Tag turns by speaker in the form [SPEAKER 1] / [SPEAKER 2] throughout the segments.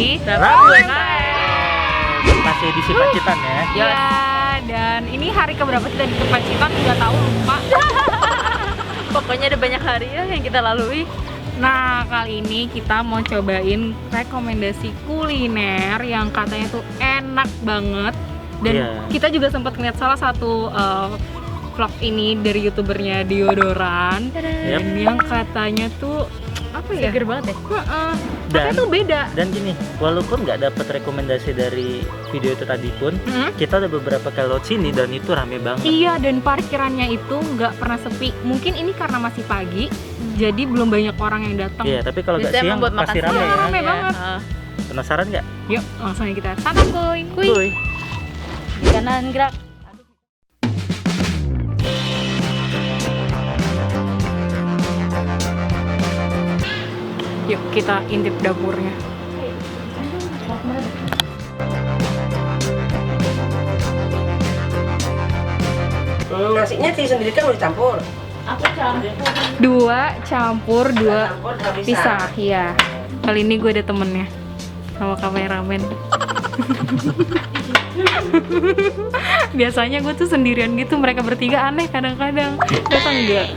[SPEAKER 1] di
[SPEAKER 2] Masih edisi Pacitan ya.
[SPEAKER 1] Ya, dan ini hari keberapa kita di Pacitan nggak tahu, lupa.
[SPEAKER 3] Pokoknya ada banyak hari ya yang kita lalui.
[SPEAKER 1] Nah, kali ini kita mau cobain rekomendasi kuliner yang katanya tuh enak banget. Dan kita juga sempat ngeliat salah satu vlog ini dari youtubernya Diodoran. Dan yang katanya tuh apa ya?
[SPEAKER 3] Seger banget ya.
[SPEAKER 1] Tapi tuh beda.
[SPEAKER 2] Dan gini, walaupun nggak dapet rekomendasi dari video itu tadi pun, kita udah beberapa kali lewat sini dan itu rame banget.
[SPEAKER 1] Iya, dan parkirannya itu nggak pernah sepi. Mungkin ini karena masih pagi, jadi belum banyak orang yang datang.
[SPEAKER 2] Iya, tapi kalau nggak siang pasti rame ya.
[SPEAKER 1] Rame banget.
[SPEAKER 2] Penasaran nggak?
[SPEAKER 1] Yuk, langsung aja kita santap kuy.
[SPEAKER 2] Kuy.
[SPEAKER 3] Di kanan gerak.
[SPEAKER 1] Yuk kita intip dapurnya.
[SPEAKER 4] Nasinya sendiri kan udah dicampur.
[SPEAKER 3] Aku campur.
[SPEAKER 1] 2 campur 2
[SPEAKER 4] Campur nggak bisa.
[SPEAKER 1] pisah. Iya. Kali ini gue ada temennya sama kameramen. Biasanya gue tuh sendirian gitu, mereka bertiga aneh kadang-kadang. Datang enggak?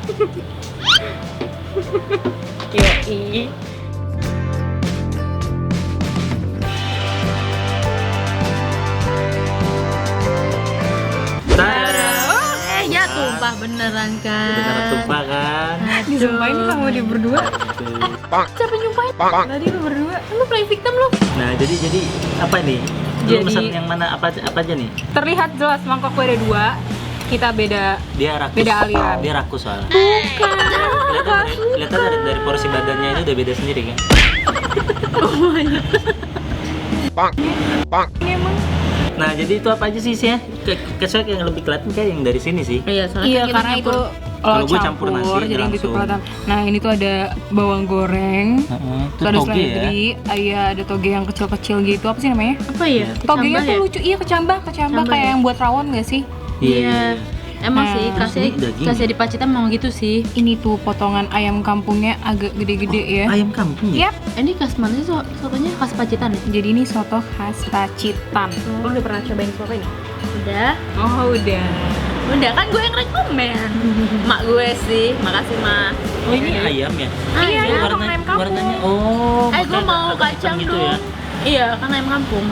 [SPEAKER 1] Yoi.
[SPEAKER 3] Ya tumpah beneran kan.
[SPEAKER 2] Beneran tumpah kan?
[SPEAKER 1] Disumpahin sama dia berdua.
[SPEAKER 3] Siapa nyumpahin?
[SPEAKER 1] Tadi lu berdua.
[SPEAKER 3] Lu playing victim lu.
[SPEAKER 2] Nah, jadi apa nih? Lu
[SPEAKER 1] Jadi-
[SPEAKER 2] pesan yang mana apa aja nih?
[SPEAKER 1] Terlihat jelas mangkok gue ada 2. Kita beda.
[SPEAKER 2] Dia rakus.
[SPEAKER 1] Beda aliran.
[SPEAKER 2] Dia rakus soalnya.
[SPEAKER 1] Bukan.
[SPEAKER 2] Kelihatan dari porsi badannya itu udah beda sendiri kan?
[SPEAKER 1] Ini emang.
[SPEAKER 2] Nah, jadi itu apa aja sih isinya? Kecuali yang lebih kelihatan kayak yang dari sini sih.
[SPEAKER 3] Iya, soalnya
[SPEAKER 1] Iya,
[SPEAKER 3] kan kita
[SPEAKER 1] karena itu
[SPEAKER 3] nyampur.
[SPEAKER 2] Kalau
[SPEAKER 1] lo
[SPEAKER 2] gue campur nasi,
[SPEAKER 1] jadi yang gitu
[SPEAKER 2] langsung.
[SPEAKER 1] kelihatan. Nah, ini tuh ada bawang goreng.
[SPEAKER 2] Itu
[SPEAKER 1] Terus ada
[SPEAKER 2] toge ya.
[SPEAKER 1] seledri, iya ada toge yang kecil-kecil gitu. Apa sih namanya?
[SPEAKER 3] Apa ya?
[SPEAKER 1] Togenya
[SPEAKER 3] Kecambah
[SPEAKER 1] tuh
[SPEAKER 3] ya?
[SPEAKER 1] lucu. Iya, kecambah
[SPEAKER 3] Kecambah
[SPEAKER 1] kayak
[SPEAKER 3] ya?
[SPEAKER 1] yang buat rawon gak sih?
[SPEAKER 3] Iya. Emang
[SPEAKER 1] Nah,
[SPEAKER 3] sih
[SPEAKER 2] ini daging.
[SPEAKER 3] kasih di Pacitan mau gitu sih.
[SPEAKER 1] Ini tuh potongan ayam kampungnya agak gede-gede ya.
[SPEAKER 2] Ayam kampung ya?
[SPEAKER 1] Yap.
[SPEAKER 3] Ini khas mana sih sotonya? Khas Pacitan ya?
[SPEAKER 1] Jadi ini soto khas Pacitan. Lo udah pernah cobain soto ini?
[SPEAKER 3] Udah.
[SPEAKER 1] Oh, udah.
[SPEAKER 3] Udah kan gue yang rekomen. Mak gue sih. Makasih, Ma.
[SPEAKER 2] Oh, ini ayam ya?
[SPEAKER 1] Iya,
[SPEAKER 3] Ayam.
[SPEAKER 1] potongan ayam kampung.
[SPEAKER 2] Warnanya oh.
[SPEAKER 3] Gue
[SPEAKER 2] makanya
[SPEAKER 3] mau
[SPEAKER 2] agak
[SPEAKER 3] kacang
[SPEAKER 2] hitam gitu
[SPEAKER 3] dong.
[SPEAKER 2] ya.
[SPEAKER 3] Iya, kan ayam kampung.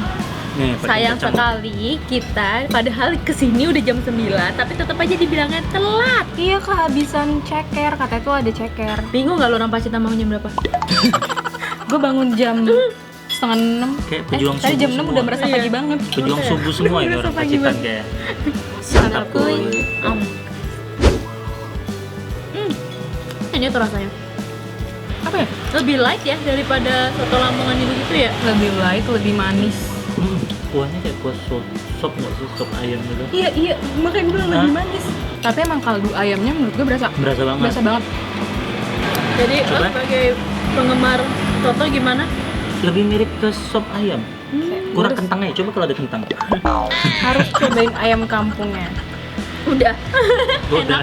[SPEAKER 2] Nih, pakai
[SPEAKER 3] Sayang
[SPEAKER 2] kacang.
[SPEAKER 3] sekali kita padahal kesini udah jam 9 tapi tetap aja dibilangnya telat.
[SPEAKER 1] Iya, kehabisan ceker. Katanya tuh ada ceker.
[SPEAKER 3] Bingung gak lo orang Pacitan mau jam berapa?
[SPEAKER 1] Gue bangun jam 5:30.
[SPEAKER 2] Kayak pejuang
[SPEAKER 1] Tadi
[SPEAKER 2] subuh
[SPEAKER 1] jam 6
[SPEAKER 2] semua.
[SPEAKER 1] udah merasa pagi banget.
[SPEAKER 2] Pejuang subuh semua ini
[SPEAKER 1] Merasa
[SPEAKER 2] orang
[SPEAKER 1] pagi
[SPEAKER 2] Pacitan
[SPEAKER 1] banget.
[SPEAKER 2] kayak. Santap kuy.
[SPEAKER 3] Ini tuh rasanya
[SPEAKER 1] Apa ya?
[SPEAKER 3] lebih light ya daripada soto Lamongan gitu ya.
[SPEAKER 1] Lebih light, lebih manis.
[SPEAKER 2] Kuahnya kayak kuah sop nggak sih? Sop ayam gitu.
[SPEAKER 1] Iya, makanya gue
[SPEAKER 2] Hah?
[SPEAKER 1] lebih manis. Tapi emang kaldu ayamnya menurut gue berasa
[SPEAKER 2] Berasa banget.
[SPEAKER 3] Jadi lo
[SPEAKER 2] Coba.
[SPEAKER 3] sebagai penggemar soto gimana?
[SPEAKER 2] Lebih mirip ke sop ayam. Kurang
[SPEAKER 1] harus-
[SPEAKER 2] kentangnya. Coba kalau ada kentang.
[SPEAKER 1] Harus cobain ayam kampungnya.
[SPEAKER 3] Udah.
[SPEAKER 2] Udah.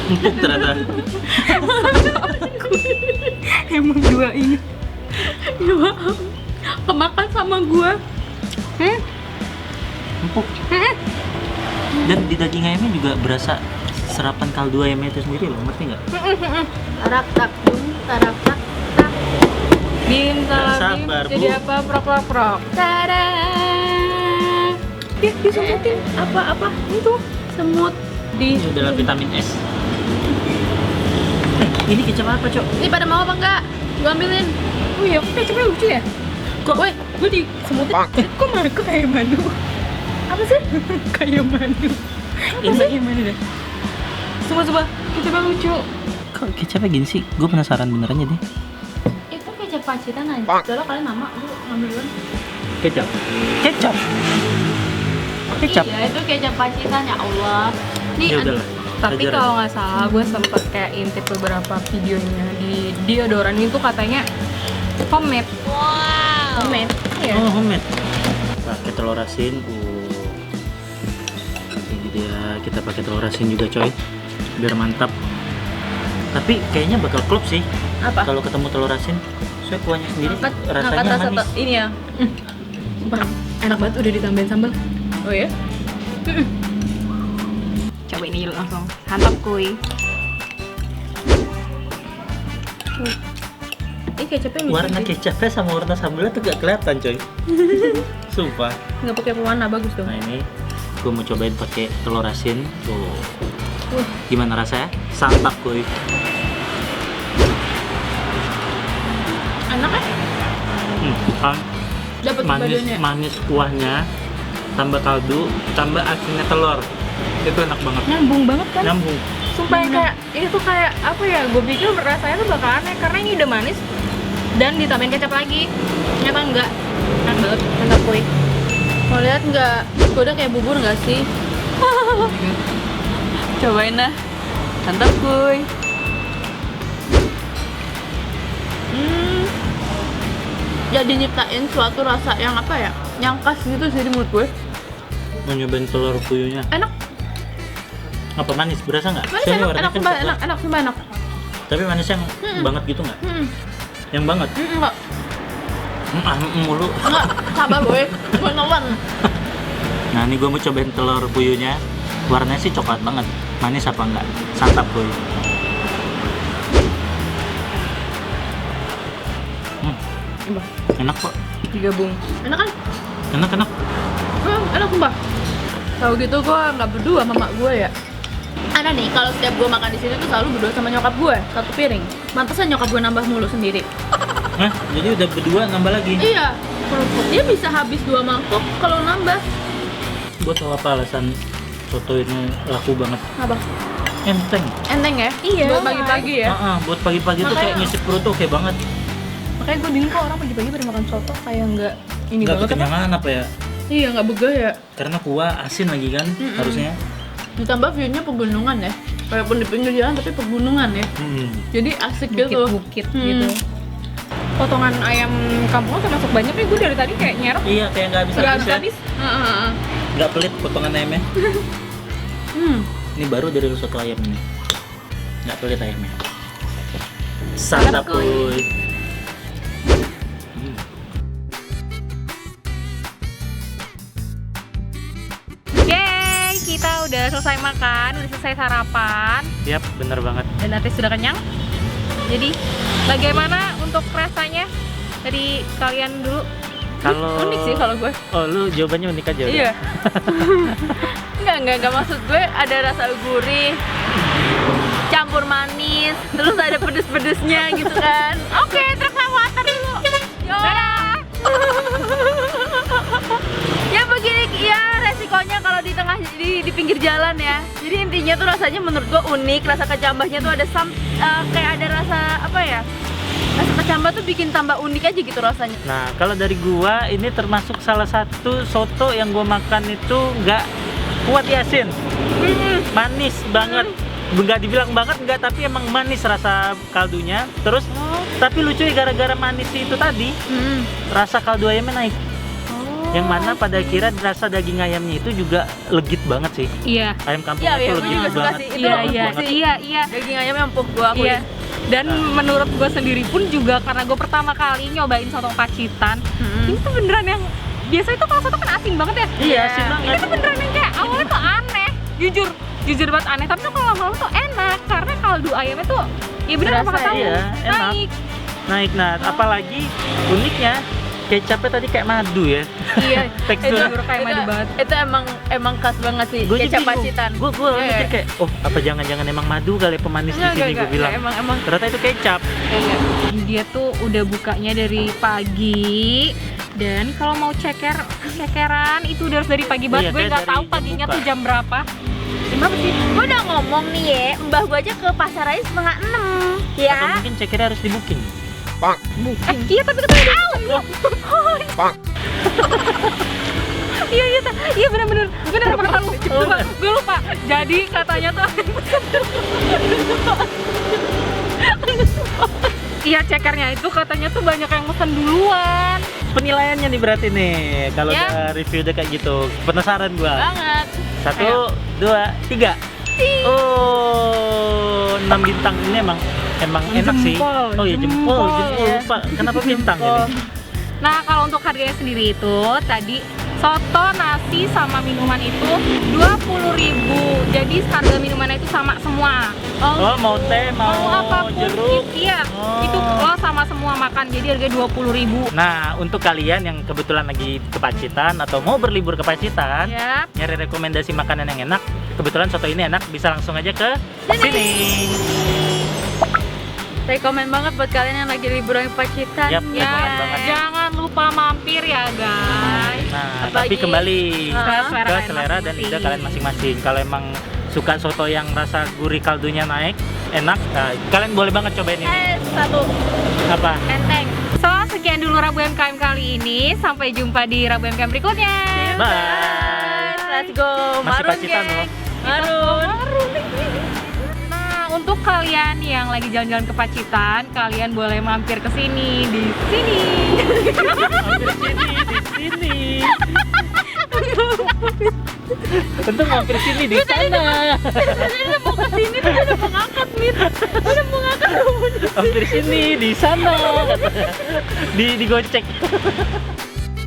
[SPEAKER 2] Empuk ternyata.
[SPEAKER 1] Emang 2 ini.
[SPEAKER 3] Ya maaf. Kemakan sama gua.
[SPEAKER 2] Empuk. Dan di daging ayamnya juga berasa serapan kaldu ayamnya itu sendiri loh, ngerti nggak?
[SPEAKER 3] Tarak tak dung, tarak tak tak.
[SPEAKER 1] Bim
[SPEAKER 2] Nggak
[SPEAKER 1] salah
[SPEAKER 2] sabar,
[SPEAKER 1] bim. Jadi
[SPEAKER 2] Bu.
[SPEAKER 1] apa? Prok.
[SPEAKER 3] Tada.
[SPEAKER 1] Disebutin
[SPEAKER 3] Apa-apa? Itu semut di.
[SPEAKER 2] Ini adalah vitamin S. Ini kecap apa, Cok?
[SPEAKER 3] Ini pada mau apa enggak? Gua ambilin.
[SPEAKER 1] Oh iya, kok kecapnya lucu ya?
[SPEAKER 3] Kok, woi,
[SPEAKER 1] Gue disebutin. Kok Marco kayak madu?
[SPEAKER 3] apa sih?
[SPEAKER 1] Kayak madu.
[SPEAKER 2] Ini
[SPEAKER 1] Kayak madu deh. Coba, kecapnya lucu.
[SPEAKER 2] kok kecapnya gini sih? Gue penasaran beneran jadi.
[SPEAKER 3] Itu kecap Pacitan aja. Coba kalian mama, lu ngambil duluan.
[SPEAKER 2] Kecap. Kecap. Kecap.
[SPEAKER 3] Iya, itu kecap Pacitan ya Allah. Nih,
[SPEAKER 2] Ya udahlah.
[SPEAKER 1] Tapi
[SPEAKER 2] Ajaran.
[SPEAKER 1] kalau nggak salah, gue sempet kayak intip beberapa videonya di Diodoran itu katanya homemade. Homemade. Iya.
[SPEAKER 2] Oh, homemade. Pakai telur asin. Ini dia, kita pakai telur asin juga, coy. Biar mantap. Tapi kayaknya bakal klop sih
[SPEAKER 3] apa?
[SPEAKER 2] kalau ketemu telur asin. Soalnya kuahnya sendiri
[SPEAKER 3] Ngangkat
[SPEAKER 2] rasanya
[SPEAKER 3] rasa
[SPEAKER 2] manis.
[SPEAKER 3] ini ya, Sumpah, enak banget udah ditambahin sambal. Oh ya?
[SPEAKER 1] Coba ini dulu langsung. Santap kuy.
[SPEAKER 3] Ini kecapnya
[SPEAKER 2] Warna kecapnya sama warna sambalnya tuh gak kelihatan coy. Sumpah.
[SPEAKER 3] nggak pakai pewarna, bagus tuh.
[SPEAKER 2] Nah ini gue mau cobain pakai telur asin. Tuh. Gimana rasanya? Santap kuy.
[SPEAKER 3] Enak kan?
[SPEAKER 2] Kan
[SPEAKER 3] Dapat badannya.
[SPEAKER 2] manis kuahnya, tambah kaldu, tambah asinnya telur. Itu enak banget.
[SPEAKER 1] Nyambung banget kan?
[SPEAKER 2] Nyambung.
[SPEAKER 1] Sumpah kayak ini tuh kayak apa ya? Gue pikir rasanya tuh bakal aneh karena ini udah manis dan ditambahin kecap lagi. Ternyata enggak. Enak banget, santap kuy.
[SPEAKER 3] Mau lihat nggak? Udah kayak bubur nggak sih? Cobain dah. Santap kuy. Jadi nyiptain suatu rasa yang apa ya? Yang khas gitu sih di mulut gue.
[SPEAKER 2] Mau nyobain telur puyuhnya.
[SPEAKER 3] Enak.
[SPEAKER 2] Apa manis? Berasa nggak?
[SPEAKER 3] Manis
[SPEAKER 2] Soalnya
[SPEAKER 3] enak,
[SPEAKER 2] warnanya
[SPEAKER 3] enak,
[SPEAKER 2] kan
[SPEAKER 3] sumpah,
[SPEAKER 2] coklat.
[SPEAKER 3] enak, sumpah enak.
[SPEAKER 2] Tapi manisnya yang banget gitu nggak? Yang banget?
[SPEAKER 3] Enggak,
[SPEAKER 2] Mulu.
[SPEAKER 3] enggak, sabar boy, gue nelen.
[SPEAKER 2] Nah ini gue mau cobain telur puyuhnya. Warnanya sih coklat banget. Manis apa enggak? Santap kuy. Enak kok.
[SPEAKER 1] Digabung.
[SPEAKER 3] Enak kan?
[SPEAKER 2] Enak.
[SPEAKER 3] Enak sumpah. Tahu gitu gue nggak berdua sama mak gue ya. Ada nih, kalau setiap gue makan di sini tuh selalu berdua sama nyokap gue, satu piring. Mantesan nyokap gue nambah mulu sendiri.
[SPEAKER 2] Hah? Jadi udah berdua nambah lagi?
[SPEAKER 3] Iya, dia bisa habis 2 mangkok kalau nambah.
[SPEAKER 2] Gue tau apa alasan soto ini laku banget.
[SPEAKER 3] Apa?
[SPEAKER 2] Enteng.
[SPEAKER 3] Enteng ya?
[SPEAKER 1] Iya.
[SPEAKER 3] Buat pagi-pagi ya?
[SPEAKER 2] Buat pagi-pagi tuh kayak
[SPEAKER 3] Makanya-
[SPEAKER 2] ngisi perut tuh oke banget.
[SPEAKER 1] Makanya gue bingung kok orang pagi-pagi pada makan soto kayak nggak ini
[SPEAKER 2] Nggak
[SPEAKER 1] banget apa?
[SPEAKER 2] kekenyangan apa ya?
[SPEAKER 3] Iya, nggak begah ya.
[SPEAKER 2] Karena kuah asin lagi kan harusnya.
[SPEAKER 3] Ditambah view-nya pegunungan ya. Walaupun di pinggir jalan tapi pegunungan ya. Jadi asik gitu.
[SPEAKER 1] Bukit-bukit gitu. Potongan ayam kampung termasuk banyak nih, gue dari tadi kayak nyerok
[SPEAKER 2] Iya kayak nggak
[SPEAKER 1] nggak
[SPEAKER 2] habis-habis ya.
[SPEAKER 1] habis.
[SPEAKER 2] Nggak pelit potongan ayamnya.
[SPEAKER 3] Hmm.
[SPEAKER 2] Ini baru dari soto ayam ini. Nggak pelit ayamnya. Santap kuy.
[SPEAKER 1] Yeay, kita udah selesai makan, udah selesai sarapan
[SPEAKER 2] Yap, bener banget.
[SPEAKER 1] dan nanti sudah kenyang. Jadi bagaimana untuk rasanya dari kalian dulu?
[SPEAKER 2] Kalau
[SPEAKER 3] Unik sih kalau gue.
[SPEAKER 2] Oh, lu jawabannya unik aja. udah?
[SPEAKER 3] Iya. enggak maksud gue ada rasa gurih, campur manis, terus ada pedes-pedesnya gitu kan.
[SPEAKER 1] Oke, truk water dulu. Dadah.
[SPEAKER 3] Ya begini ya resikonya kalau di tengah di pinggir jalan ya. Jadi intinya tuh rasanya menurut gue unik, rasa kecambahnya tuh ada kayak ada rasa apa ya? Rasa kecambah tuh bikin tambah unik aja gitu rasanya.
[SPEAKER 2] Nah, kalau dari gua ini termasuk salah satu soto yang gua makan itu nggak kuat di asin. Manis banget. Nggak dibilang banget nggak, tapi emang manis rasa kaldunya. Terus tapi lucu ya, gara-gara manis itu tadi rasa kaldu ayamnya naik. Yang mana pada akhirnya rasa daging ayamnya itu juga legit banget sih.
[SPEAKER 1] Iya.
[SPEAKER 2] Ayam kampung
[SPEAKER 3] Iya,
[SPEAKER 2] itu
[SPEAKER 3] gue
[SPEAKER 2] legit
[SPEAKER 3] juga suka
[SPEAKER 2] banget.
[SPEAKER 3] sih. Itu
[SPEAKER 1] Iya,
[SPEAKER 3] empuk
[SPEAKER 1] iya,
[SPEAKER 3] sih.
[SPEAKER 1] iya.
[SPEAKER 3] Daging ayamnya empuk gue akuin.
[SPEAKER 1] Iya. Dan menurut gue sendiri pun juga karena gue pertama kali nyobain soto Pacitan, ini tuh beneran yang biasa itu kalau soto kan asin banget ya.
[SPEAKER 2] Iya, asin banget.
[SPEAKER 1] Ini tuh beneran yang kayak awalnya tuh aneh, jujur banget aneh. Tapi tuh kalau lama-lama tuh enak karena kaldu ayamnya tuh ya bener apa
[SPEAKER 3] Berasa
[SPEAKER 1] kata lu,
[SPEAKER 2] iya, enak.
[SPEAKER 1] naik.
[SPEAKER 2] Nah, apalagi uniknya kecapnya tadi kayak madu ya.
[SPEAKER 1] Iya,
[SPEAKER 2] Tekstur.
[SPEAKER 1] jujur kayak madu banget.
[SPEAKER 3] Itu emang khas banget sih kecap Pacitan.
[SPEAKER 2] Gue
[SPEAKER 3] Iya,
[SPEAKER 2] mikir
[SPEAKER 3] iya.
[SPEAKER 2] kayak, oh apa jangan-jangan emang madu kali pemanis di sini, gue bilang.
[SPEAKER 3] Emang
[SPEAKER 2] Ternyata itu kecap.
[SPEAKER 1] Dia tuh udah bukanya dari pagi. Dan kalau mau cekeran itu udah harus dari pagi banget.
[SPEAKER 2] Iya,
[SPEAKER 1] Gue
[SPEAKER 2] kayak
[SPEAKER 1] nggak
[SPEAKER 2] dari
[SPEAKER 1] tahu
[SPEAKER 2] jam
[SPEAKER 1] paginya
[SPEAKER 2] buka.
[SPEAKER 1] tuh jam berapa. Jam berapa sih?
[SPEAKER 3] Gue udah ngomong nih ya, mbah gue aja ke pasar aja 5:30 ya.
[SPEAKER 2] Atau mungkin cekernya harus di booking.
[SPEAKER 1] Iya tapi katanya udah Iya bener apa kata lu? Gue lupa. Jadi katanya tuh iya cekernya itu katanya tuh banyak yang mesen duluan.
[SPEAKER 2] Penilaiannya nih berarti nih, kalau
[SPEAKER 1] Ya.
[SPEAKER 2] udah review udah kayak gitu. Penasaran gua.
[SPEAKER 3] Banget.
[SPEAKER 2] 1, 2, 3. Oh, 6 bintang ini emang enak sih.
[SPEAKER 1] Jempol,
[SPEAKER 2] Oh iya jempol
[SPEAKER 1] ya.
[SPEAKER 2] lupa. Kenapa bintang
[SPEAKER 3] Jempol.
[SPEAKER 2] ini?
[SPEAKER 1] Nah, kalau untuk harganya sendiri itu tadi soto, nasi sama minuman itu 20.000. Jadi harga minumannya itu sama semua.
[SPEAKER 2] Oh, mau teh, mau
[SPEAKER 1] apapun
[SPEAKER 2] jeruk.
[SPEAKER 1] iya,
[SPEAKER 2] Oh.
[SPEAKER 1] itu lo sama semua makan. Jadi harga 20.000.
[SPEAKER 2] Nah, untuk kalian yang kebetulan lagi ke Pacitan atau mau berlibur ke Pacitan,
[SPEAKER 1] Yap.
[SPEAKER 2] nyari rekomendasi makanan yang enak, kebetulan soto ini enak, bisa langsung aja ke sini.
[SPEAKER 3] Rekomen banget buat kalian yang lagi liburan ke Pacitan.
[SPEAKER 2] Yap,
[SPEAKER 1] Ya,
[SPEAKER 2] rekomen banget.
[SPEAKER 1] jangan lupa mampir ya guys.
[SPEAKER 2] Nah,
[SPEAKER 3] Apalagi-
[SPEAKER 2] tapi kembali
[SPEAKER 3] Hah?
[SPEAKER 2] ke selera dan lidah kalian masing-masing. Kalau emang suka soto yang rasa gurih kaldunya naik, enak, nah, kalian boleh banget cobain ini.
[SPEAKER 3] Satu
[SPEAKER 2] Apa?
[SPEAKER 3] enteng.
[SPEAKER 1] So, sekian dulu Rabu MKM kali ini. Sampai jumpa di Rabu MKM berikutnya.
[SPEAKER 2] Bye.
[SPEAKER 3] Let's go.
[SPEAKER 2] Masih
[SPEAKER 3] Marun,
[SPEAKER 2] Pacitan
[SPEAKER 3] geng.
[SPEAKER 2] loh.
[SPEAKER 3] Marun.
[SPEAKER 1] Nah, untuk kalian yang lagi jalan-jalan ke Pacitan, kalian boleh mampir ke sini di sini.
[SPEAKER 2] Mampir sini, di sini. Untung mampir sini di sana.
[SPEAKER 3] Udah mau ke sini tuh udah mau ngangkat, Mit. Udah mau ngangkat.
[SPEAKER 2] Mampir sini di sana. Digocek.